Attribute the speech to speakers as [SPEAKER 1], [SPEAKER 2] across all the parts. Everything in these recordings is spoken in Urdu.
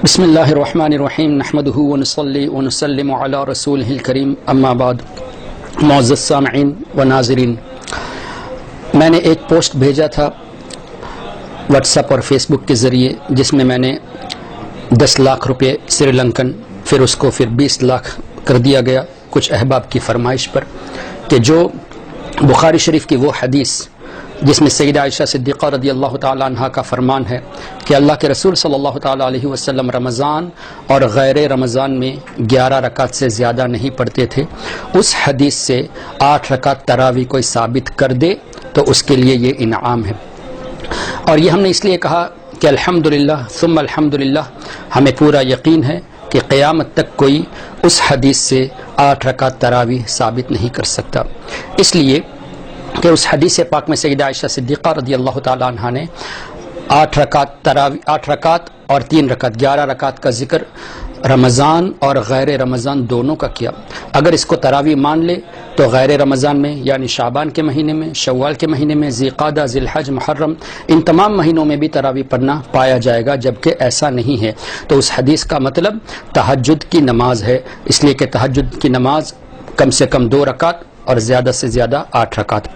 [SPEAKER 1] بسم اللہ الرحمن الرحیم نحمده ونصلی ونسلم علی رسولہ الکریم اما بعد. معزز سامعین و ناظرین، میں نے ایک پوسٹ بھیجا تھا واٹس ایپ اور فیس بک کے ذریعے جس میں میں نے 10 لاکھ روپے سری لنکن پھر اس کو 20 لاکھ کر دیا گیا کچھ احباب کی فرمائش پر کہ جو بخاری شریف کی وہ حدیث جس میں سیدہ عائشہ صدیقہ رضی اللہ تعالی عنہا کا فرمان ہے کہ اللہ کے رسول صلی اللہ تعالی علیہ وسلم رمضان اور غیر رمضان میں 11 رکعت سے زیادہ نہیں پڑھتے تھے، اس حدیث سے 8 رکعت تراویح کوئی ثابت کر دے تو اس کے لیے یہ انعام ہے. اور یہ ہم نے اس لیے کہا کہ الحمدللہ ثم الحمدللہ ہمیں پورا یقین ہے کہ قیامت تک کوئی اس حدیث سے 8 رکعت تراویح ثابت نہیں کر سکتا، اس لیے کہ اس حدیث پاک میں سیدہ عائشہ صدیقہ رضی اللہ تعالی عنہ نے 8 رکعت اور 3 رکعت 11 رکعت کا ذکر رمضان اور غیر رمضان دونوں کا کیا. اگر اس کو تراویح مان لے تو غیر رمضان میں یعنی شعبان کے مہینے میں، شوال کے مہینے میں، ذی قعدہ، ذی الحج، محرم، ان تمام مہینوں میں بھی تراویح پڑھنا پایا جائے گا، جبکہ ایسا نہیں ہے تو اس حدیث کا مطلب تہجد کی نماز ہے، اس لیے کہ تہجد کی نماز کم سے کم 2 رکعت اور زیادہ سے زیادہ 8 رکعت،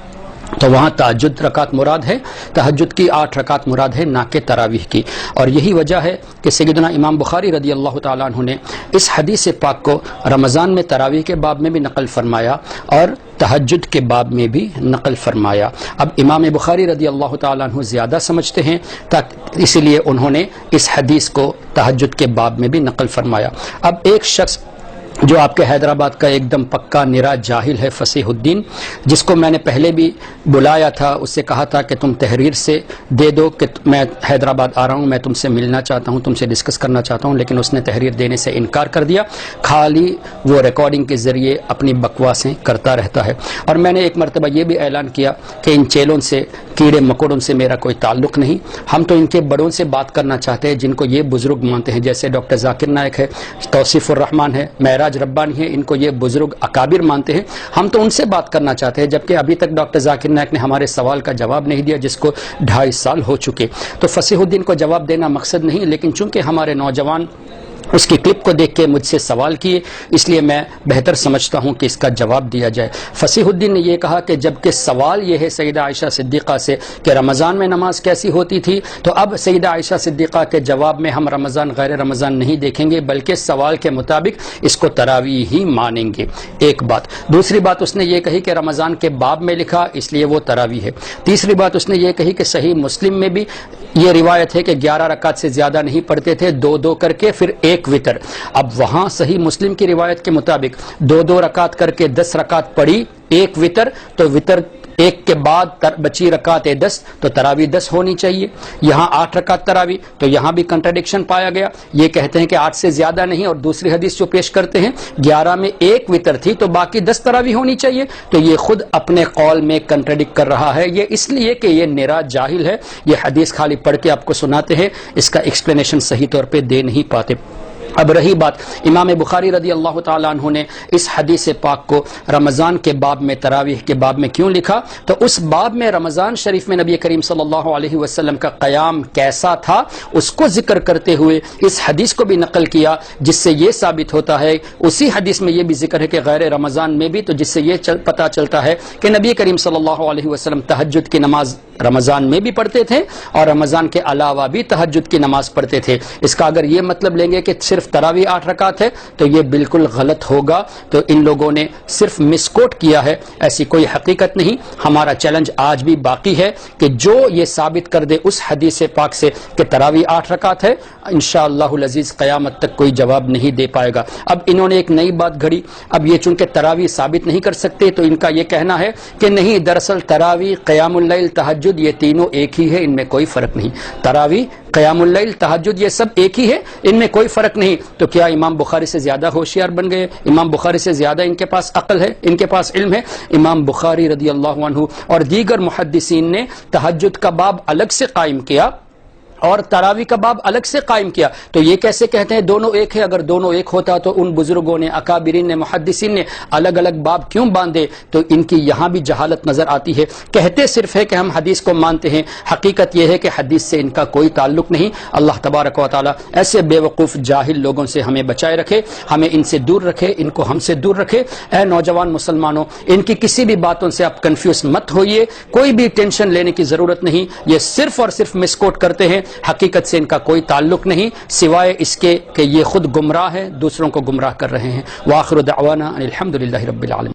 [SPEAKER 1] تو وہاں تہجد رکعت مراد ہے، تہجد کی 8 رکعت مراد ہے، نہ کہ تراویح کی. اور یہی وجہ ہے کہ سیدنا امام بخاری رضی اللہ تعالیٰ عنہ نے اس حدیث پاک کو رمضان میں تراویح کے باب میں بھی نقل فرمایا اور تہجد کے باب میں بھی نقل فرمایا. اب امام بخاری رضی اللہ تعالیٰ عنہ زیادہ سمجھتے ہیں اسی لیے انہوں نے اس حدیث کو تہجد کے باب میں بھی نقل فرمایا. اب ایک شخص جو آپ کے حیدرآباد کا ایک دم پکا نرا جاہل ہے، فصیح الدین، جس کو میں نے پہلے بھی بلایا تھا، اس سے کہا تھا کہ تم تحریر سے دے دو کہ میں حیدرآباد آ رہا ہوں، میں تم سے ملنا چاہتا ہوں، تم سے ڈسکس کرنا چاہتا ہوں، لیکن اس نے تحریر دینے سے انکار کر دیا، خالی وہ ریکارڈنگ کے ذریعے اپنی بکواسیں کرتا رہتا ہے. اور میں نے ایک مرتبہ یہ بھی اعلان کیا کہ ان چیلوں سے، کیڑے مکوڑوں سے میرا کوئی تعلق نہیں، ہم تو ان کے بڑوں سے بات کرنا چاہتے ہیں جن کو یہ بزرگ مانتے ہیں، جیسے ڈاکٹر ذاکر نائک ہے، توصیف الرحمان ہے، معراج ربانی ہے، ان کو یہ بزرگ اکابر مانتے ہیں، ہم تو ان سے بات کرنا چاہتے ہیں، جبکہ ابھی تک ڈاکٹر ذاکر نائک نے ہمارے سوال کا جواب نہیں دیا جس کو 2.5 سال ہو چکے. تو فصیح الدین کو جواب دینا مقصد نہیں، لیکن چونکہ ہمارے نوجوان اس کی کلپ کو دیکھ کے مجھ سے سوال کیے، اس لیے میں بہتر سمجھتا ہوں کہ اس کا جواب دیا جائے. فصیح الدین نے یہ کہا کہ جبکہ سوال یہ ہے سیدہ عائشہ صدیقہ سے کہ رمضان میں نماز کیسی ہوتی تھی، تو اب سیدہ عائشہ صدیقہ کے جواب میں ہم رمضان غیر رمضان نہیں دیکھیں گے، بلکہ سوال کے مطابق اس کو تراویح ہی مانیں گے. ایک بات. دوسری بات اس نے یہ کہی کہ رمضان کے باب میں لکھا اس لیے وہ تراویح ہے. تیسری بات اس نے یہ کہی کہ صحیح مسلم میں بھی یہ روایت ہے کہ 11 رکعت سے زیادہ نہیں پڑھتے تھے، 2 کر کے پھر 1 وتر. اب وہاں صحیح مسلم کی روایت کے مطابق 2 رکعت کر کے 10 رکعت پڑھی، 1 وتر، تو وتر 1 کے بعد بچی رکعت 10 تو تراویح 10 ہونی چاہیے. یہاں 8 رکعت تراویح، تو یہاں بھی کنٹرڈکشن پایا گیا. یہ کہتے ہیں کہ 8 سے زیادہ نہیں، اور دوسری حدیث جو پیش کرتے ہیں 11 میں 1 وتر تھی تو باقی 10 تراویح ہونی چاہیے، تو یہ خود اپنے قول میں کنٹرڈکٹ کر رہا ہے. یہ اس لیے کہ یہ نرا جاہل ہے، یہ حدیث خالی پڑھ کے آپ کو سناتے ہیں، اس کا ایکسپلینیشن صحیح طور پہ دے نہیں پاتے. اب رہی بات امام بخاری رضی اللہ تعالیٰ عنہ نے اس حدیث پاک کو رمضان کے باب میں، تراویح کے باب میں کیوں لکھا، تو اس باب میں رمضان شریف میں نبی کریم صلی اللہ علیہ وسلم کا قیام کیسا تھا اس کو ذکر کرتے ہوئے اس حدیث کو بھی نقل کیا، جس سے یہ ثابت ہوتا ہے، اسی حدیث میں یہ بھی ذکر ہے کہ غیر رمضان میں بھی، تو جس سے یہ پتہ چلتا ہے کہ نبی کریم صلی اللہ علیہ وسلم تہجد کی نماز رمضان میں بھی پڑھتے تھے اور رمضان کے علاوہ بھی تہجد کی نماز پڑھتے تھے. اس کا اگر یہ مطلب لیں گے کہ صرف تراویح 8 رکعت ہے تو یہ بالکل غلط ہوگا، تو ان لوگوں نے صرف مس کوٹ کیا ہے، ایسی کوئی حقیقت نہیں. ہمارا چیلنج آج بھی باقی ہے کہ جو یہ ثابت کر دے اس حدیث پاک سے کہ تراویح 8 رکعت ہے، انشاءاللہ العزیز قیامت تک کوئی جواب نہیں دے پائے گا. اب انہوں نے ایک نئی بات گھڑی، اب یہ چونکہ تراویح ثابت نہیں کر سکتے تو ان کا یہ کہنا ہے کہ نہیں، دراصل تراویح، قیام اللیل، تہجد یہ تینوں ایک ہی ہے، ان میں کوئی فرق نہیں. تراویح، قیام اللیل، تہجد یہ سب ایک ہی ہے، ان میں کوئی فرق نہیں. تو کیا امام بخاری سے زیادہ ہوشیار بن گئے؟ امام بخاری سے زیادہ ان کے پاس عقل ہے، ان کے پاس علم ہے؟ امام بخاری رضی اللہ عنہ اور دیگر محدثین نے تہجد کا باب الگ سے قائم کیا اور تراوی کا باب الگ سے قائم کیا. تو یہ کیسے کہتے ہیں دونوں ایک ہے؟ اگر دونوں ایک ہوتا تو ان بزرگوں نے، اکابرین نے، محدثین نے الگ الگ باب کیوں باندھے؟ تو ان کی یہاں بھی جہالت نظر آتی ہے. کہتے صرف ہے کہ ہم حدیث کو مانتے ہیں، حقیقت یہ ہے کہ حدیث سے ان کا کوئی تعلق نہیں. اللہ تبارک و تعالی ایسے بے وقوف جاہل لوگوں سے ہمیں بچائے رکھے، ہمیں ان سے دور رکھے، ان کو ہم سے دور رکھے. اے نوجوان مسلمانوں، ان کی کسی بھی باتوں سے آپ کنفیوز مت ہوئیے، کوئی بھی ٹینشن لینے کی ضرورت نہیں. یہ صرف اور صرف مس کوٹ کرتے ہیں، حقیقت سے ان کا کوئی تعلق نہیں سوائے اس کے کہ یہ خود گمراہ ہیں، دوسروں کو گمراہ کر رہے ہیں. وآخر دعوانا ان الحمد للہ رب العالمین.